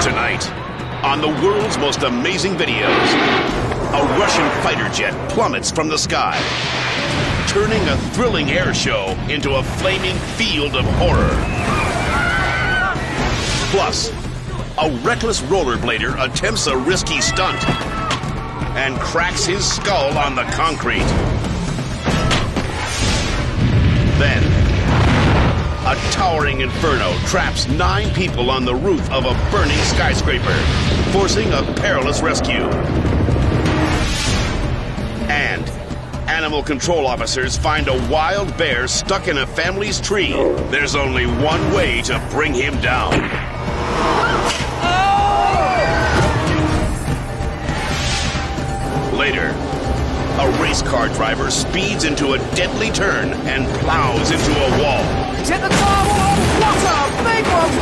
Tonight, on the world's most amazing videos, a Russian fighter jet plummets from the sky, turning a thrilling air show into a flaming field of horror. Plus, a reckless rollerblader attempts a risky stunt and cracks his skull on the concrete. Then, a towering inferno traps 9 people on the roof of a burning skyscraper, forcing a perilous rescue. And animal control officers find a wild bear stuck in a family's tree. There's only one way to bring him down. Later, a race car driver speeds into a deadly turn and plows into a wall. Hit the car wall! What a big one!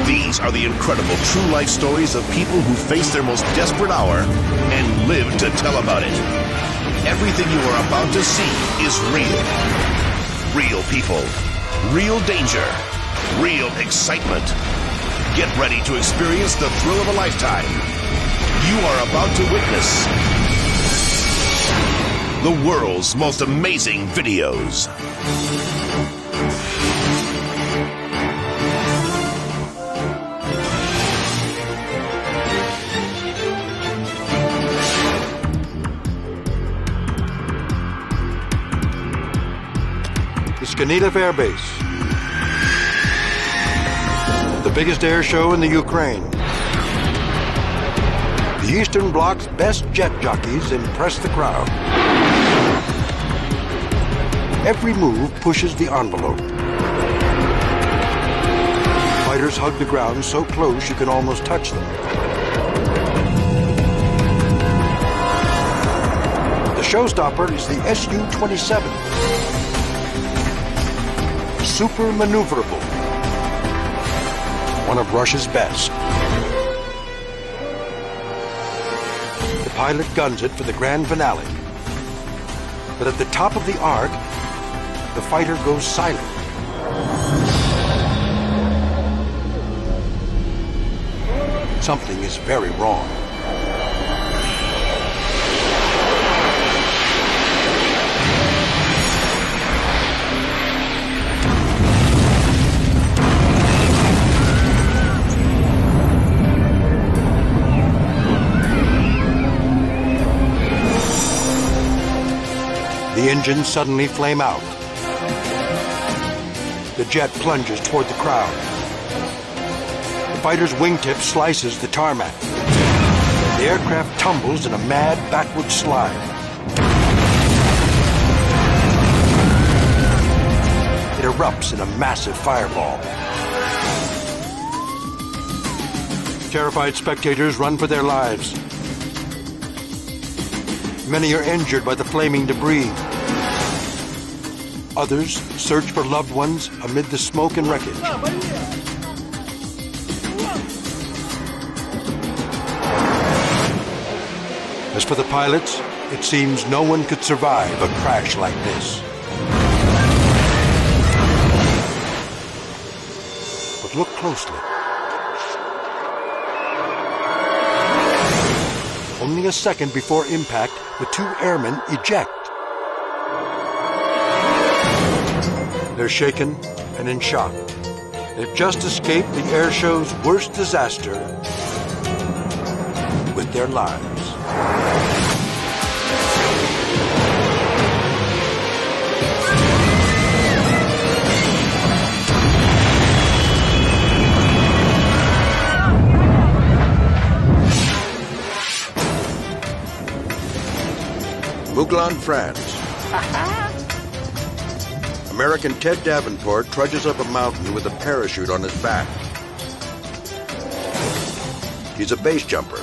These are the incredible true life stories of people who face their most desperate hour and live to tell about it. Everything you are about to see is real. Real people, real danger, real excitement. Get ready to experience the thrill of a lifetime. You are about to witness the world's most amazing videos. Skanita Air Base, the biggest air show in the Ukraine. The Eastern Bloc's best jet jockeys impress the crowd. Every move pushes the envelope. Fighters hug the ground so close you can almost touch them. The showstopper is the Su-27. Super maneuverable. One of Russia's best. The pilot guns it for the grand finale. But at the top of the arc, the fighter goes silent. Something is very wrong. The engines suddenly flame out. The jet plunges toward the crowd. The fighter's wingtip slices the tarmac. The aircraft tumbles in a mad backward slide. It erupts in a massive fireball. Terrified spectators run for their lives. Many are injured by the flaming debris. Others search for loved ones amid the smoke and wreckage. As for the pilots, it seems no one could survive a crash like this. But look closely. Only a second before impact, the 2 airmen eject. They're shaken and in shock. They've just escaped the air show's worst disaster with their lives. Mouglan, France. American Ted Davenport trudges up a mountain with a parachute on his back. He's a base jumper.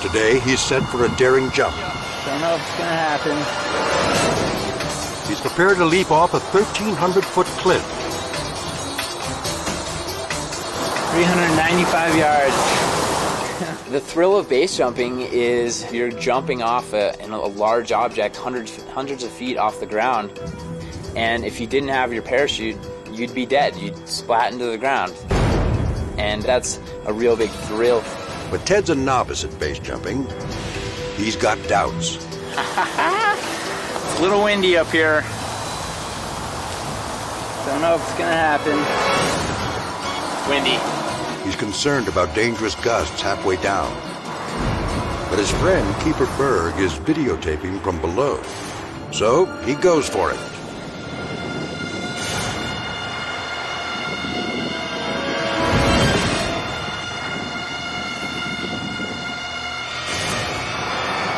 Today, he's set for a daring jump. Don't know if it's gonna happen. He's prepared to leap off a 1,300-foot cliff. 395 yards. The thrill of base jumping is you're jumping off a large object hundreds of feet off the ground. And if you didn't have your parachute, you'd be dead. You'd splat into the ground. And that's a real big thrill. But Ted's a novice at base jumping. He's got doubts. It's a little windy up here. Don't know if it's gonna happen. Windy. He's concerned about dangerous gusts halfway down. But his friend, Keeper Berg, is videotaping from below. So he goes for it.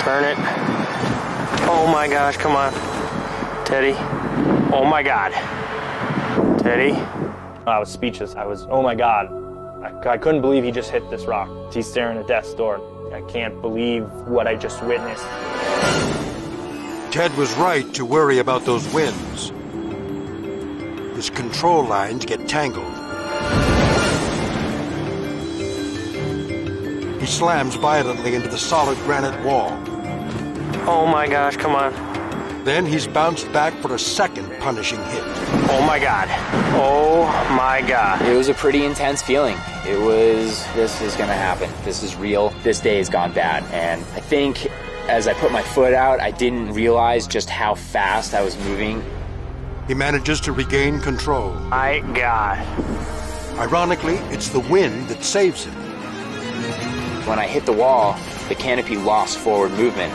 Turn it. Oh my gosh, come on. Teddy. Oh my God. Teddy. I was speechless. Oh my God. I couldn't believe he just hit this rock. He's staring at death's door. I can't believe what I just witnessed. Ted was right to worry about those winds. His control lines get tangled. He slams violently into the solid granite wall. Oh my gosh, come on. Then he's bounced back for a second punishing hit. Oh my God. Oh my God. It was a pretty intense feeling. It was, this is gonna happen. This is real. This day has gone bad. And I think as I put my foot out, I didn't realize just how fast I was moving. He manages to regain control. My God. Ironically, it's the wind that saves him. When I hit the wall, the canopy lost forward movement,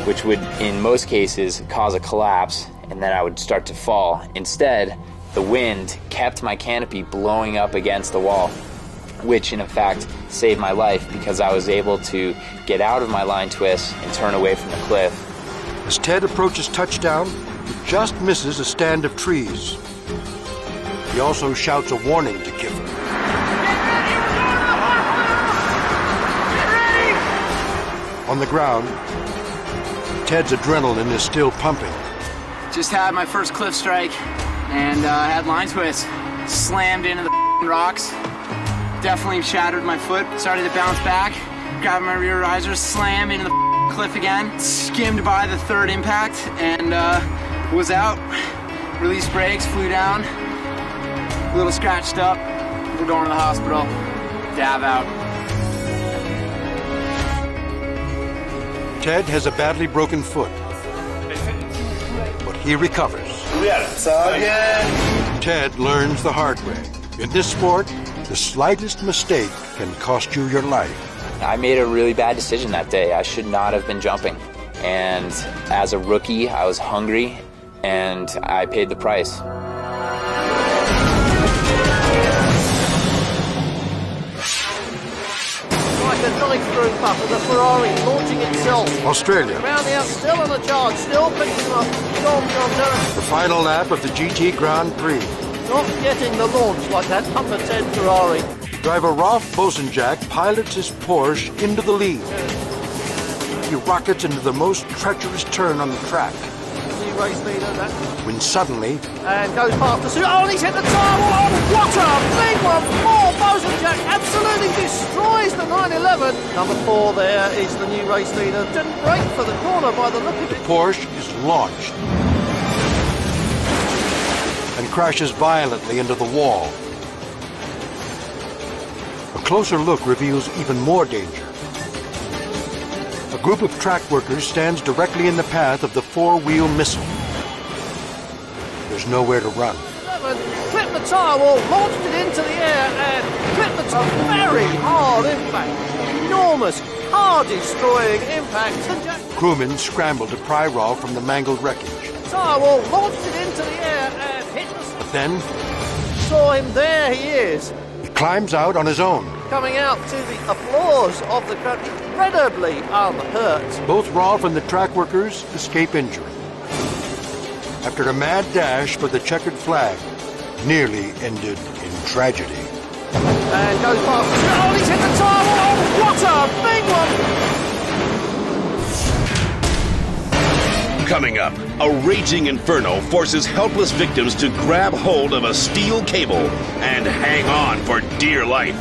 which would, in most cases, cause a collapse, and then I would start to fall. Instead, the wind kept my canopy blowing up against the wall, which in fact saved my life because I was able to get out of my line twist and turn away from the cliff. As Ted approaches touchdown, he just misses a stand of trees. He also shouts a warning to Kiffer. On the ground, Ted's adrenaline is still pumping. Just had my first cliff strike and had line twist. Slammed into the rocks. Definitely shattered my foot. Started to bounce back. Grabbed my rear risers, slammed into the cliff again. Skimmed by the third impact and was out. Released brakes, flew down. A little scratched up. We're going to the hospital. Dab out. Ted has a badly broken foot, but he recovers. Ted learns the hard way. In this sport, the slightest mistake can cost you your life. I made a really bad decision that day. I should not have been jumping. And as a rookie, I was hungry, and I paid the price. The knife through puff of the Ferrari launching itself. Australia. Round the out, still on the charge, still picking up. John. The final lap of the GT Grand Prix. Not getting the launch like that upper 10 Ferrari. Driver Rolf Bosenjak pilots his Porsche into the lead. He rockets into the most treacherous turn on the track. The race leader, that. When suddenly, And goes past the suit. Oh, and he's hit the tire wall. What a big one. Bosenjak absolutely destroys the 911. Number 4 there is the new race leader. Didn't brake for the corner by the look of it. Porsche is launched and crashes violently into the wall. A closer look reveals even more danger. A group of track workers stands directly in the path of the four-wheel missile. There's nowhere to run. Clipped the tire wall, launched it into the air, and clipped the tire. Very hard impact. Enormous, hard-destroying impact. Crewmen scramble to pry Rolf from the mangled wreckage. Tire wall, launched it into the air, and hit the... But then, Saw him, there he is. he climbs out on his own. Coming out to the applause of the crowd, incredibly unhurt. Both Rolf and the track workers escape injury. After a mad dash for the checkered flag, nearly ended in tragedy. And goes past the... Oh, he's hit the tire wall. What a big one. Coming up, a raging inferno forces helpless victims to grab hold of a steel cable and hang on for dear life.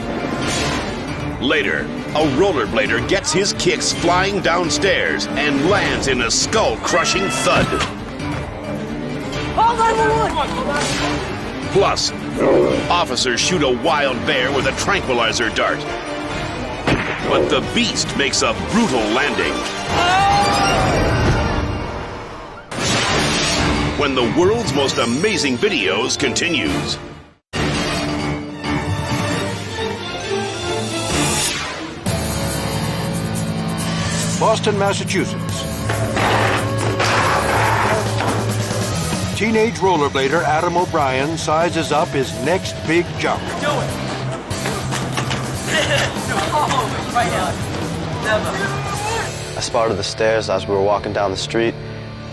Later, a rollerblader gets his kicks flying downstairs and lands in a skull-crushing thud. Call 911! Plus, officers shoot a wild bear with a tranquilizer dart. But the beast makes a brutal landing. When the world's most amazing videos continues. Boston, Massachusetts. Teenage rollerblader Adam O'Brien sizes up his next big jump. Do it! Oh, right now. Never. I spotted the stairs as we were walking down the street,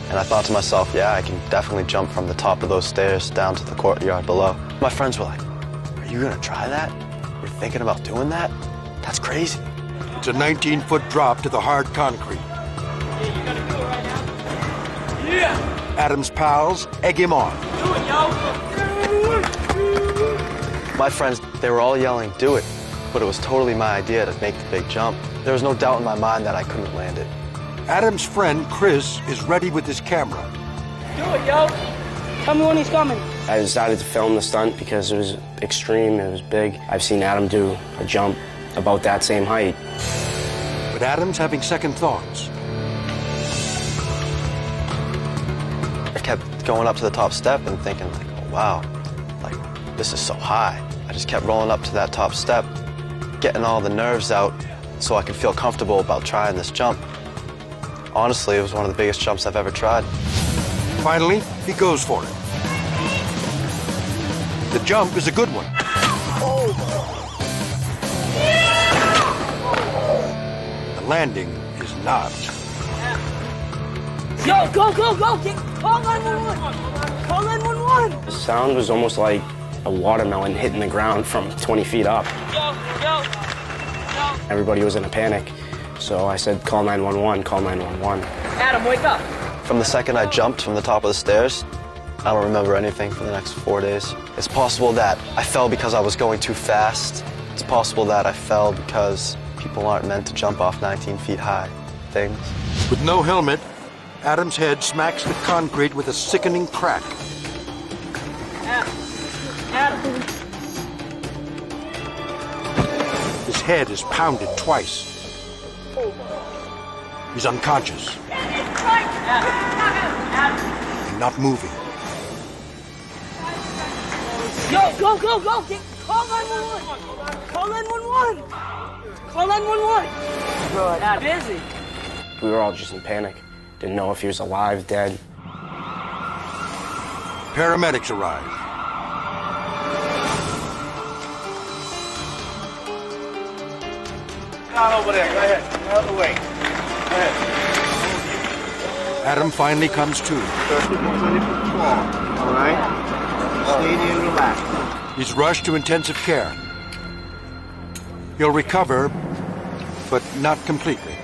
and I thought to myself, yeah, I can definitely jump from the top of those stairs down to the courtyard below. My friends were like, are you gonna try that? You're thinking about doing that? That's crazy. It's a 19-foot drop to the hard concrete. Yeah, you gotta do it right now. Yeah! Adam's pals egg him on. Do it, yo! My friends, they were all yelling, do it, but it was totally my idea to make the big jump. There was no doubt in my mind that I couldn't land it. Adam's friend Chris is ready with his camera. Do it, yo! Tell me when he's coming. I decided to film the stunt because it was extreme, it was big. I've seen Adam do a jump about that same height. But Adam's having second thoughts. I kept going up to the top step and thinking, like, oh, wow, like, this is so high. I just kept rolling up to that top step, getting all the nerves out so I could feel comfortable about trying this jump. Honestly, it was one of the biggest jumps I've ever tried. Finally, he goes for it. The jump is a good one. The landing is not. Yo, go! Call 911! Call 911! The sound was almost like a watermelon hitting the ground from 20 feet up. Yo! Everybody was in a panic, so I said, call 911, call 911. Adam, wake up! From the second I jumped from the top of the stairs, I don't remember anything for the next 4 days. It's possible that I fell because I was going too fast. It's possible that I fell because people aren't meant to jump off 19 feet high things. With no helmet, Adam's head smacks the concrete with a sickening crack. Adam! His head is pounded twice. He's unconscious and not moving. Yo, go! Call 911! Call 911! Call 911! Bro, not busy. We were all just in panic. Didn't know if he was alive, dead. Paramedics arrive. Down over there, go ahead. Out of the way. Go ahead. Adam finally comes to. 30% fall, all right? Stay and relax. He's rushed to intensive care. He'll recover, but not completely.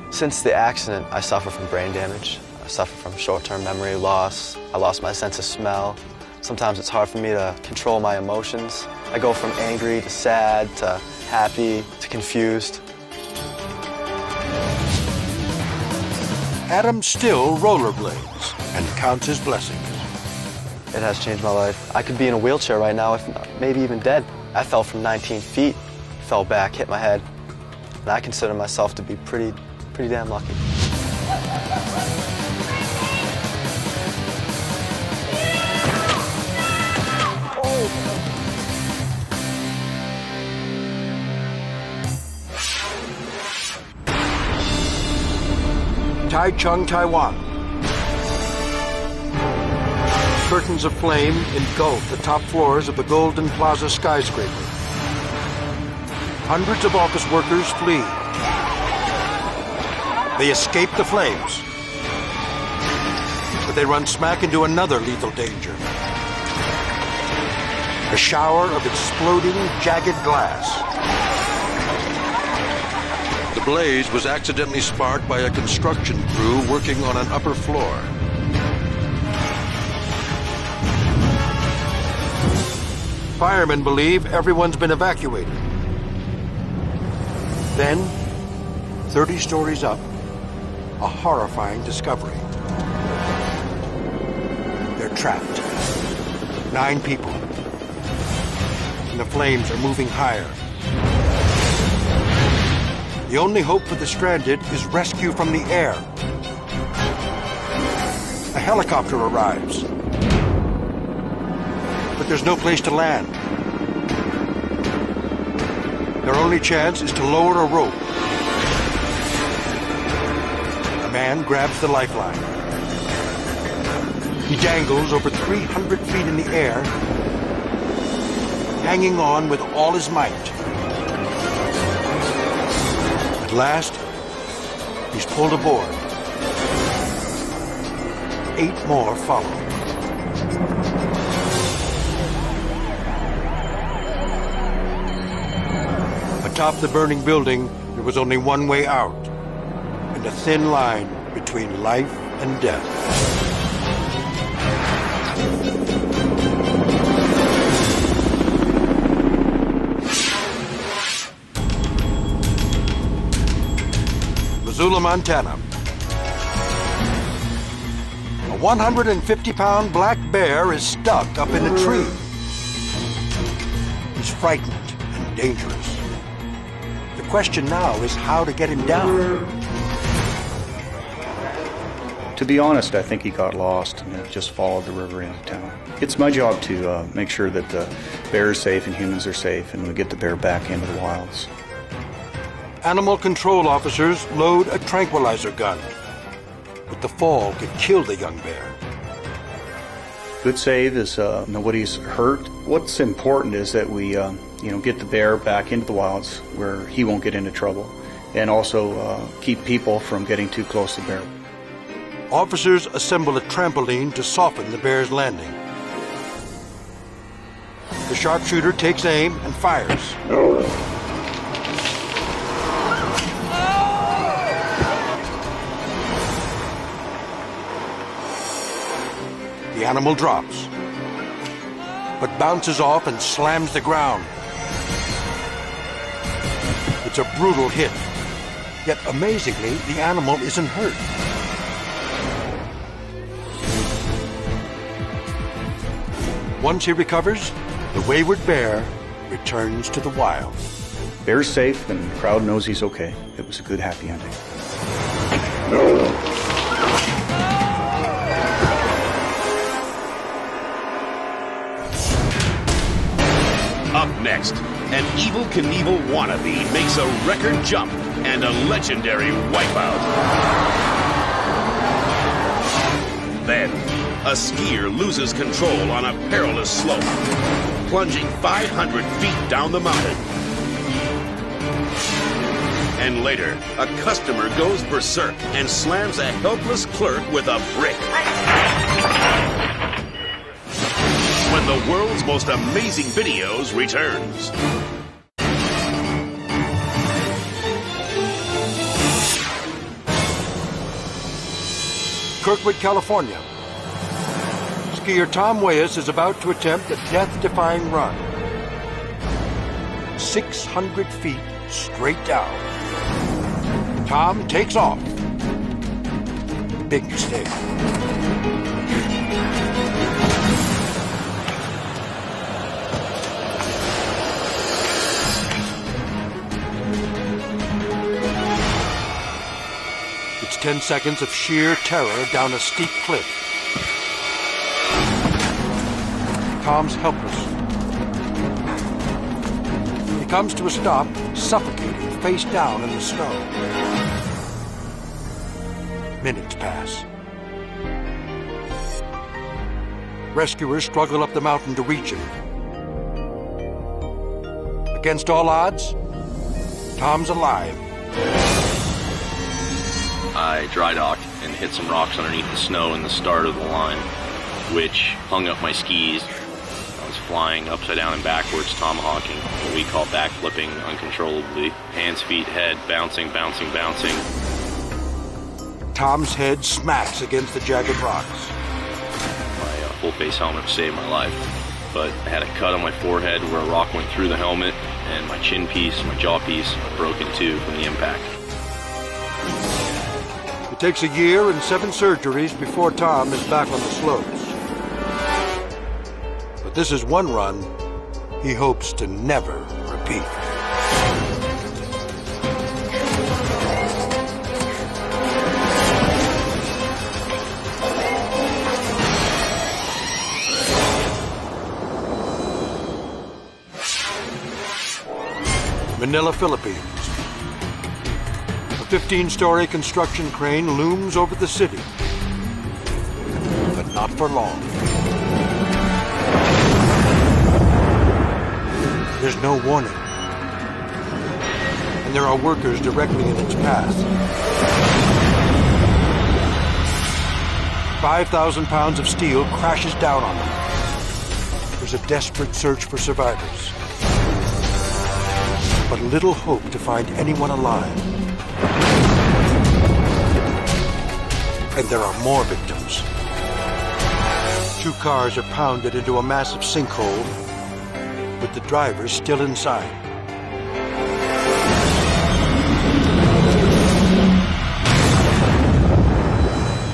Since the accident, I suffer from brain damage. I suffer from short-term memory loss. I lost my sense of smell. Sometimes it's hard for me to control my emotions. I go from angry to sad to happy to confused. Adam still rollerblades and counts his blessings. It has changed my life. I could be in a wheelchair right now, if not, maybe even dead. I fell from 19 feet, fell back, hit my head, and I consider myself to be pretty damn lucky. Taichung, Taiwan. Curtains of flame engulf the top floors of the Golden Plaza skyscraper. Hundreds of office workers flee. They escape the flames, but they run smack into another lethal danger. A shower of exploding, jagged glass. The blaze was accidentally sparked by a construction crew working on an upper floor. Firemen believe everyone's been evacuated. Then, 30 stories up, a horrifying discovery. They're trapped. 9 people. And the flames are moving higher. The only hope for the stranded is rescue from the air. A helicopter arrives. But there's no place to land. Their only chance is to lower a rope. A man grabs the lifeline. He dangles over 300 feet in the air, hanging on with all his might. At last, he's pulled aboard. 8 more follow. Atop the burning building, there was only one way out, and a thin line between life and death. Missoula, Montana. A 150-pound black bear is stuck up in a tree. He's frightened and dangerous. The question now is how to get him down. To be honest, I think he got lost and just followed the river into town. It's my job to make sure that the bear is safe and humans are safe, and we get the bear back into the wilds. Animal control officers load a tranquilizer gun, but the fall could kill the young bear. Good save is nobody's hurt. What's important is that we get the bear back into the wilds where he won't get into trouble, and also keep people from getting too close to the bear. Officers assemble a trampoline to soften the bear's landing. The sharpshooter takes aim and fires. The animal drops, but bounces off and slams the ground. It's a brutal hit, yet amazingly, the animal isn't hurt. Once he recovers, the wayward bear returns to the wild. Bear's safe and the crowd knows he's okay. It was a good happy ending. Up next, an Evel Knievel wannabe makes a record jump and a legendary wipeout. Then, a skier loses control on a perilous slope, plunging 500 feet down the mountain. And later, a customer goes berserk and slams a helpless clerk with a brick. When the world's most amazing videos returns. Kirkwood, California. Skier Tom Weyes is about to attempt a death-defying run. 600 feet straight down. Tom takes off. Big mistake. It's 10 seconds of sheer terror down a steep cliff. Tom's helpless. He comes to a stop, suffocating, face down in the snow. Minutes pass. Rescuers struggle up the mountain to reach him. Against all odds, Tom's alive. I dry docked and hit some rocks underneath the snow in the start of the line, which hung up my skis. I was flying upside down and backwards, tomahawking, what we call backflipping uncontrollably. Hands, feet, head, bouncing, bouncing, bouncing. Tom's head smacks against the jagged rocks. My full-face helmet saved my life, but I had a cut on my forehead where a rock went through the helmet, and my chin piece, my jaw piece, broke in two from the impact. It takes a year and 7 surgeries before Tom is back on the slopes. But this is one run he hopes to never repeat. Manila, Philippines. A 15-story construction crane looms over the city, but not for long. There's no warning, and there are workers directly in its path. 5,000 pounds of steel crashes down on them. There's a desperate search for survivors, but little hope to find anyone alive. And there are more victims. 2 cars are pounded into a massive sinkhole, with the drivers still inside.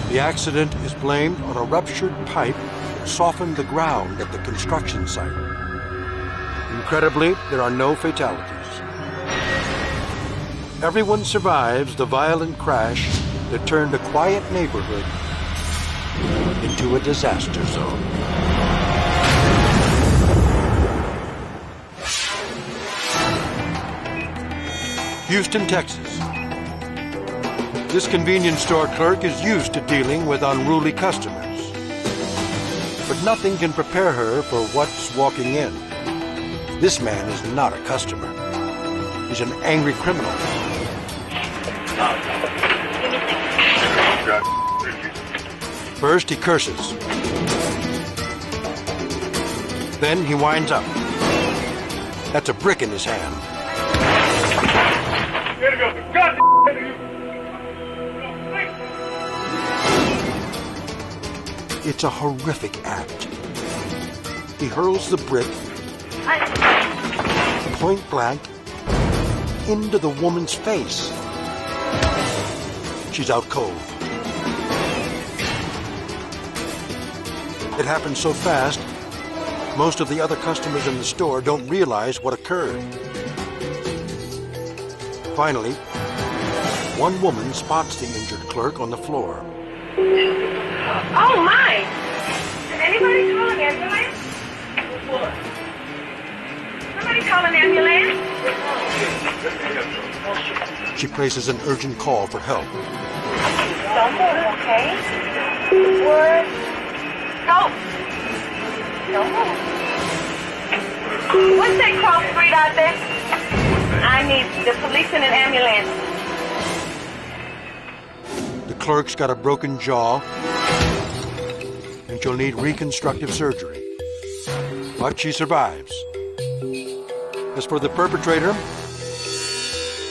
The accident is blamed on a ruptured pipe that softened the ground at the construction site. Incredibly, there are no fatalities. Everyone survives the violent crash that turned a quiet neighborhood into a disaster zone. Houston, Texas. This convenience store clerk is used to dealing with unruly customers. But nothing can prepare her for what's walking in. This man is not a customer. He's an angry criminal. First, he curses. Then he winds up. That's a brick in his hand. It's a horrific act. He hurls the brick point blank into the woman's face. She's out cold. It happened so fast, most of the other customers in the store don't realize what occurred. Finally, one woman spots the injured clerk on the floor. Oh my! Did anybody call an ambulance? Somebody call an ambulance? She places an urgent call for help. Don't move, okay? What? Go! Don't move. What's that cross street out there? I need the police and an ambulance. The clerk's got a broken jaw, and she'll need reconstructive surgery. But she survives. As for the perpetrator,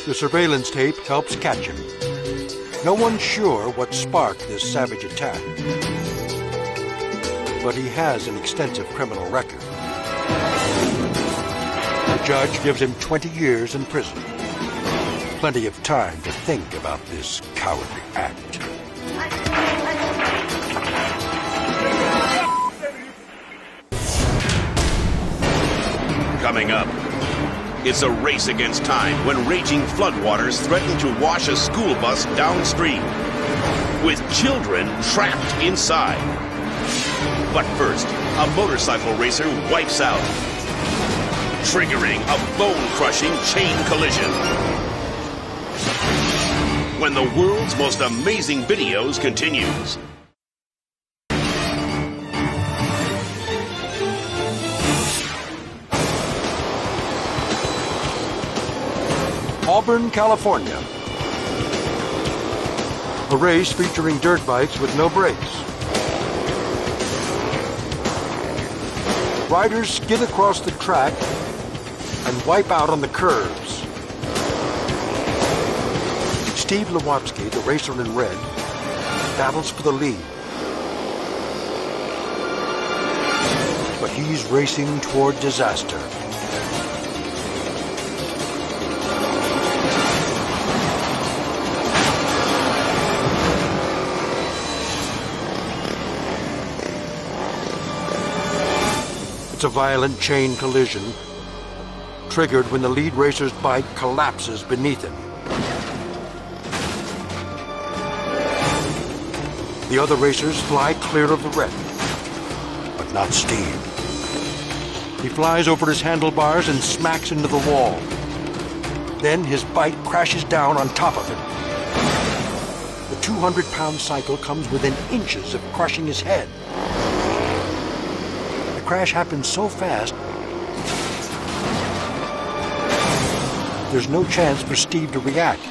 the surveillance tape helps catch him. No one's sure what sparked this savage attack, but he has an extensive criminal record. The judge gives him 20 years in prison. Plenty of time to think about this cowardly act. Coming up, it's a race against time when raging floodwaters threaten to wash a school bus downstream, with children trapped inside. But first, a motorcycle racer wipes out, triggering a bone-crushing chain collision. When the world's most amazing videos continues. Auburn, California. A race featuring dirt bikes with no brakes. Riders skid across the track and wipe out on the curves. Steve Lewandowski, the racer in red, battles for the lead. But he's racing toward disaster. It's a violent chain collision, triggered when the lead racer's bike collapses beneath him. The other racers fly clear of the wreck, but not Steve. He flies over his handlebars and smacks into the wall. Then his bike crashes down on top of him. The 200-pound cycle comes within inches of crushing his head. The crash happens so fast, there's no chance for Steve to react.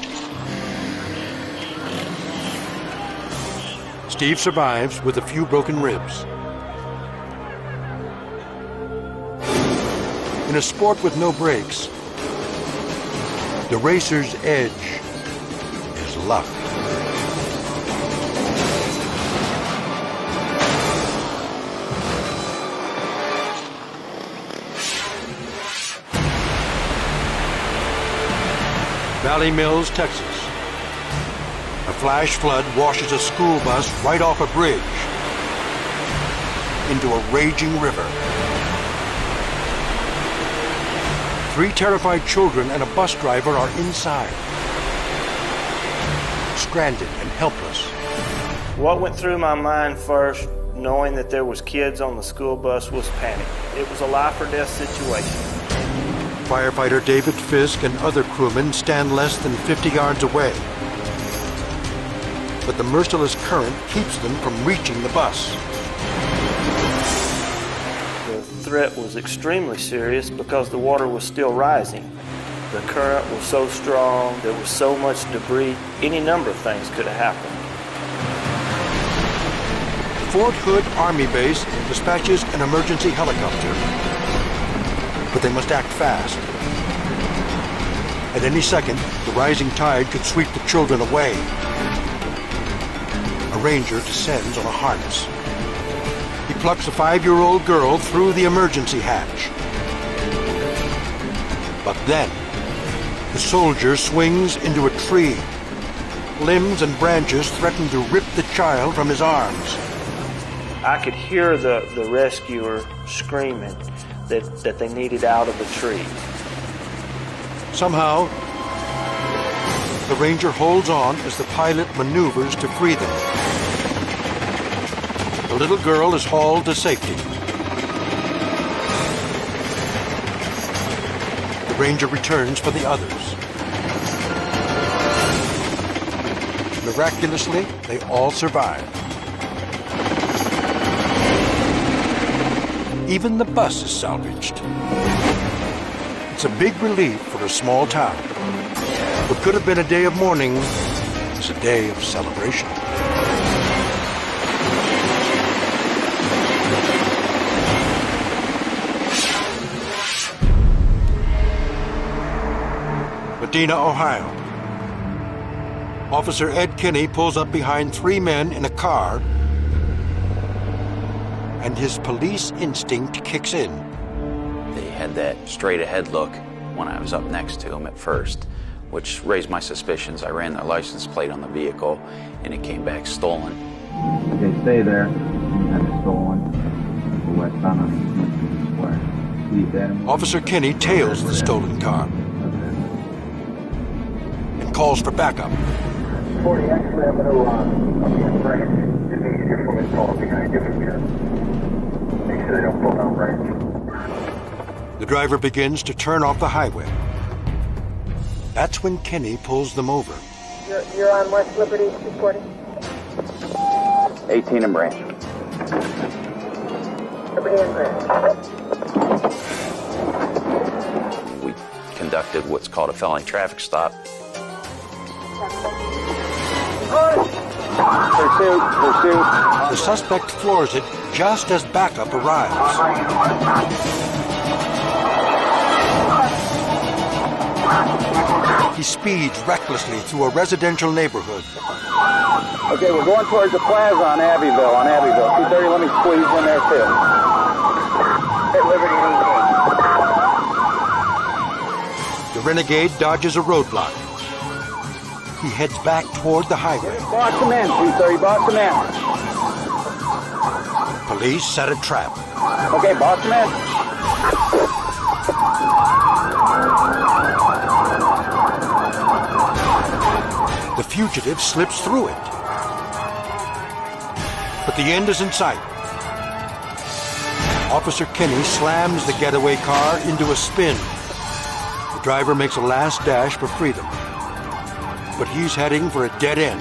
Steve survives with a few broken ribs. In a sport with no brakes, the racer's edge is luck. Valley Mills, Texas. A flash flood washes a school bus right off a bridge into a raging river. 3 terrified children and a bus driver are inside, stranded and helpless. What went through my mind first, knowing that there was kids on the school bus, was panic. It was a life or death situation. Firefighter David Fisk and other crewmen stand less than 50 yards away. But the merciless current keeps them from reaching the bus. The threat was extremely serious because the water was still rising. The current was so strong, there was so much debris, any number of things could have happened. Fort Hood Army Base dispatches an emergency helicopter, but they must act fast. At any second, the rising tide could sweep the children away. A ranger descends on a harness. He plucks a 5-year-old girl through the emergency hatch. But then, the soldier swings into a tree. Limbs and branches threaten to rip the child from his arms. I could hear the rescuer screaming that they needed out of the tree. Somehow, the ranger holds on as the pilot maneuvers to free them. The little girl is hauled to safety. The ranger returns for the others. Miraculously, they all survive. Even the bus is salvaged. It's a big relief for a small town. What could have been a day of mourning is a day of celebration. Medina, Ohio. Officer Ed Kinney pulls up behind 3 men in a car, and his police instinct kicks in. They had that straight ahead look when I was up next to them at first, which raised my suspicions. I ran their license plate on the vehicle, and it came back stolen. They stay there, and it's stolen. Officer Kinney tails the stolen car and calls for backup. 40, actually, I'm going to be in range. It'd be easier for me to follow behind you from here. Make sure they don't pull down range. The driver begins to turn off the highway. That's when Kinney pulls them over. You're on West Liberty, reporting. 18 in branch. Liberty in branch. We conducted what's called a felony traffic stop. Pursuit. The suspect floors it just as backup arrives. He speeds recklessly through a residential neighborhood. Okay, we're going towards the plaza on Abbeville. 230, let me squeeze in there too. Hit Liberty 18. The renegade dodges a roadblock. He heads back toward the highway. Box him in, 230, box him in. Police set a trap. Okay, box him in. fugitive slips through it. But the end is in sight. Officer Kenny slams the getaway car into a spin. The driver makes a last dash for freedom. But he's heading for a dead end.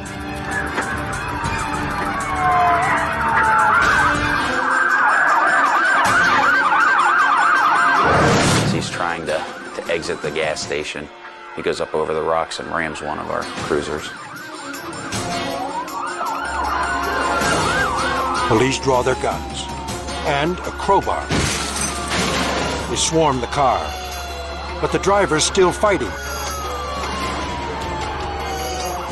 As he's trying to exit the gas station, he goes up over the rocks and rams one of our cruisers. Police draw their guns and a crowbar. They swarm the car, but the driver's still fighting.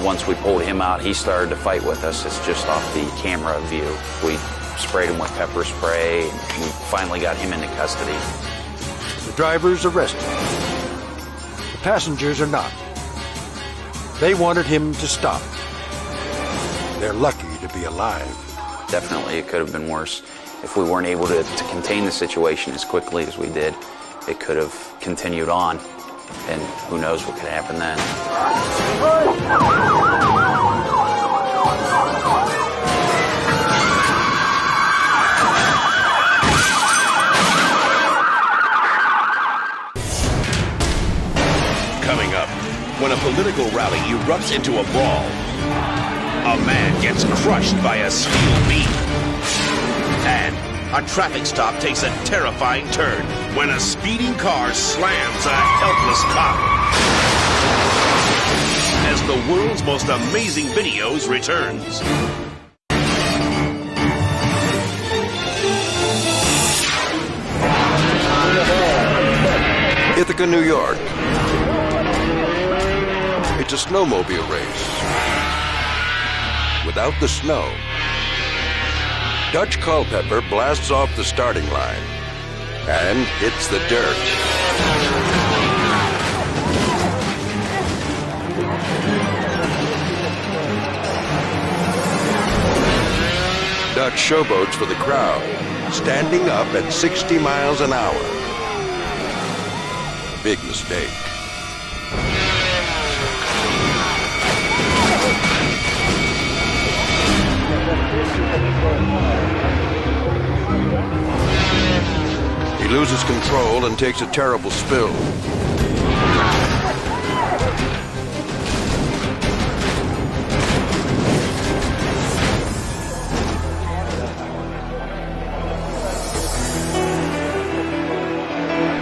Once we pulled him out, he started to fight with us. It's just off the camera view. We sprayed him with pepper spray, and we finally got him into custody. The driver's arrested. The passengers are not. They wanted him to stop. They're lucky to be alive. Definitely, it could have been worse. If we weren't able to contain the situation as quickly as we did, it could have continued on, and who knows what could happen then. Coming up, when a political rally erupts into a brawl, a man gets crushed by a steel beam. And a traffic stop takes a terrifying turn when a speeding car slams a helpless cop. As the world's most amazing videos returns. Ithaca, New York. It's a snowmobile race. Without the snow, Dutch Culpepper blasts off the starting line and hits the dirt. Dutch showboats for the crowd, standing up at 60 miles an hour. Big mistake. He loses control and takes a terrible spill.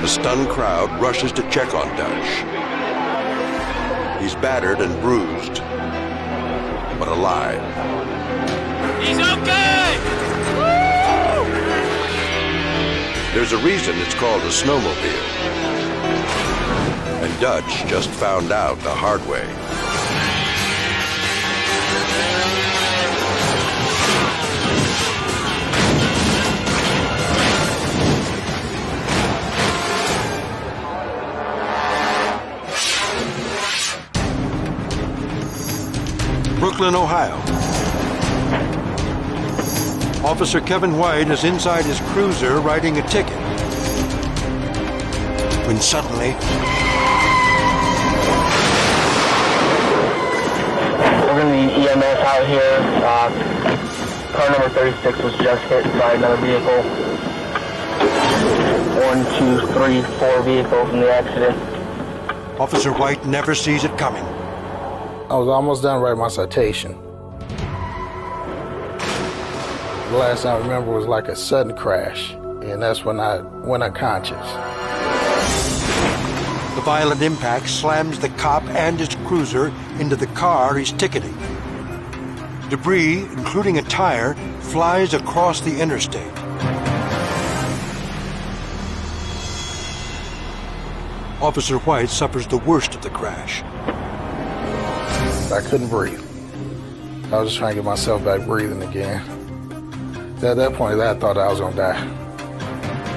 The stunned crowd rushes to check on Dutch. He's battered and bruised, but alive. He's okay! Woo! There's a reason it's called a snowmobile. And Dutch just found out the hard way. Brooklyn, Ohio. Officer Kevin White is inside his cruiser writing a ticket. When suddenly... We're going to need EMS out here. Car number 36 was just hit by another vehicle. 1, 2, 3, 4 vehicles in the accident. Officer White never sees it coming. I was almost done writing my citation. The last I remember was like a sudden crash, and that's when I went unconscious. The violent impact slams the cop and his cruiser into the car he's ticketing. Debris, including a tire, flies across the interstate. Officer White suffers the worst of the crash. I couldn't breathe. I was just trying to get myself back breathing again. At that point, I thought I was going to die.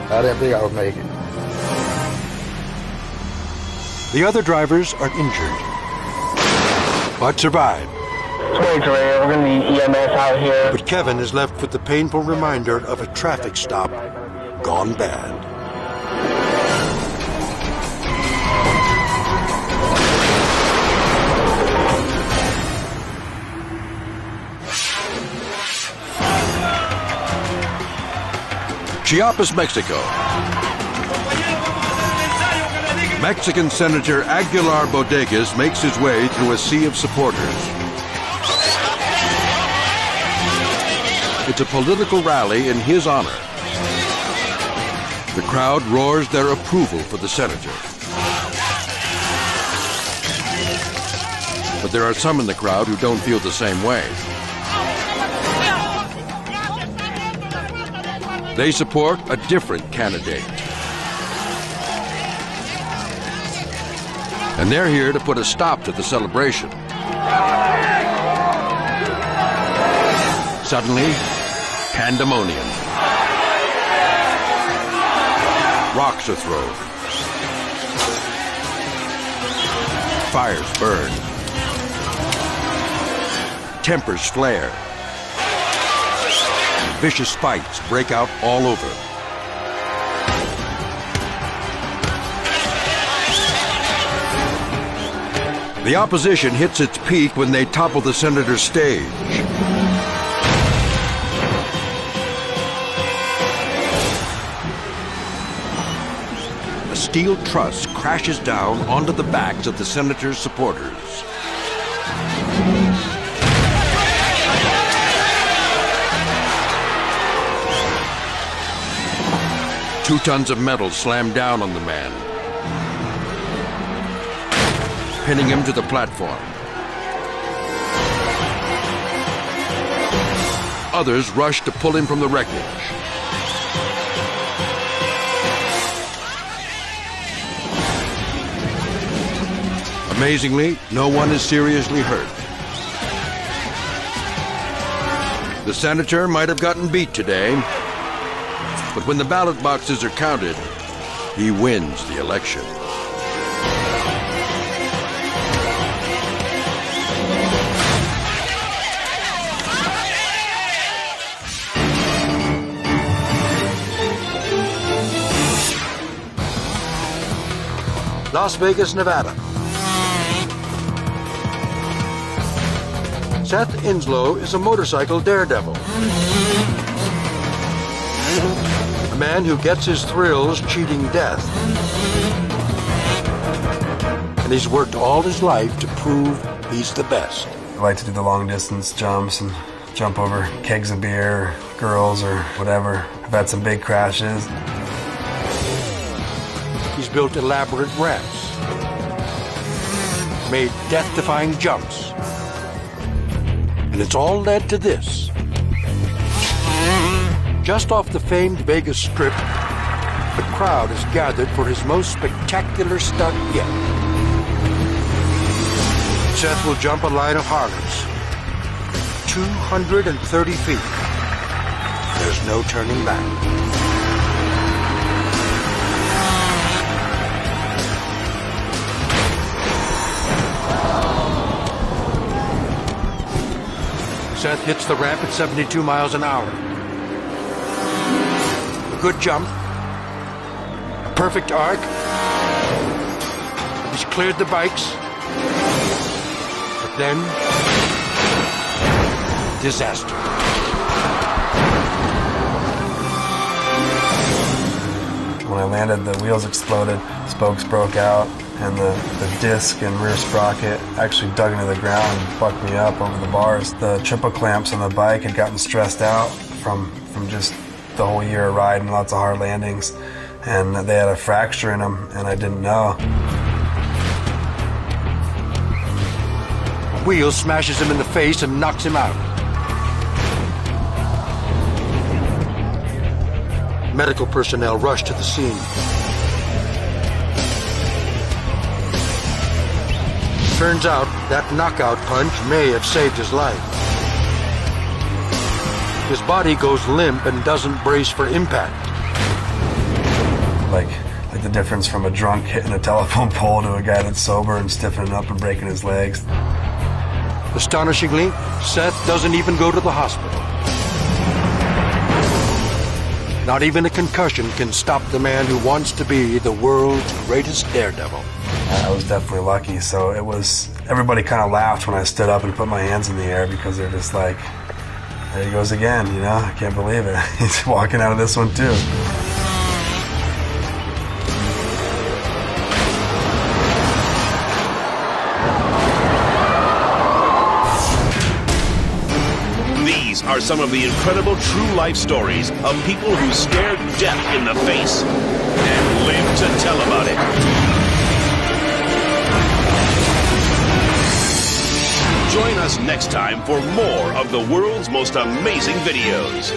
I didn't think I would make it. The other drivers are injured, but survive. 23, we're going to need EMS out here. But Kevin is left with the painful reminder of a traffic stop gone bad. Chiapas, Mexico. Mexican Senator Aguilar Bodegas makes his way through a sea of supporters. It's a political rally in his honor. The crowd roars their approval for the senator. But there are some in the crowd who don't feel the same way. They support a different candidate. And they're here to put a stop to the celebration. Suddenly, pandemonium. Rocks are thrown. Fires burn. Tempers flare. Vicious fights break out all over. The opposition hits its peak when they topple the senator's stage. A steel truss crashes down onto the backs of the senator's supporters. Two tons of metal slam down on the man, pinning him to the platform. Others rush to pull him from the wreckage. Amazingly, no one is seriously hurt. The senator might have gotten beat today, but when the ballot boxes are counted, he wins the election. Las Vegas, Nevada. Seth Inslow is a motorcycle daredevil. A man who gets his thrills cheating death. And he's worked all his life to prove he's the best. I like to do the long distance jumps and jump over kegs of beer, or girls, or whatever. I've had some big crashes. He's built elaborate ramps, made death-defying jumps, and it's all led to this. Just off the famed Vegas Strip, the crowd has gathered for his most spectacular stunt yet. Seth will jump a line of Harleys, 230 feet. There's no turning back. Seth hits the ramp at 72 miles an hour. A good jump. A perfect arc. He's cleared the bikes. But then, disaster. When I landed, the wheels exploded, spokes broke out, and the disc and rear sprocket actually dug into the ground and fucked me up over the bars. The triple clamps on the bike had gotten stressed out from just the whole year of riding, lots of hard landings, and they had a fracture in them, and I didn't know. A wheel smashes him in the face and knocks him out. Medical personnel rush to the scene. Turns out that knockout punch may have saved his life. His body goes limp and doesn't brace for impact. Like the difference from a drunk hitting a telephone pole to a guy that's sober and stiffening up and breaking his legs. Astonishingly, Seth doesn't even go to the hospital. Not even a concussion can stop the man who wants to be the world's greatest daredevil. I was definitely lucky, so it was, everybody kind of laughed when I stood up and put my hands in the air because they're just like, there he goes again, you know? I can't believe it. He's walking out of this one too. These are some of the incredible true life stories of people who stared death in the face and lived to tell about it. Join us next time for more of the world's most amazing videos.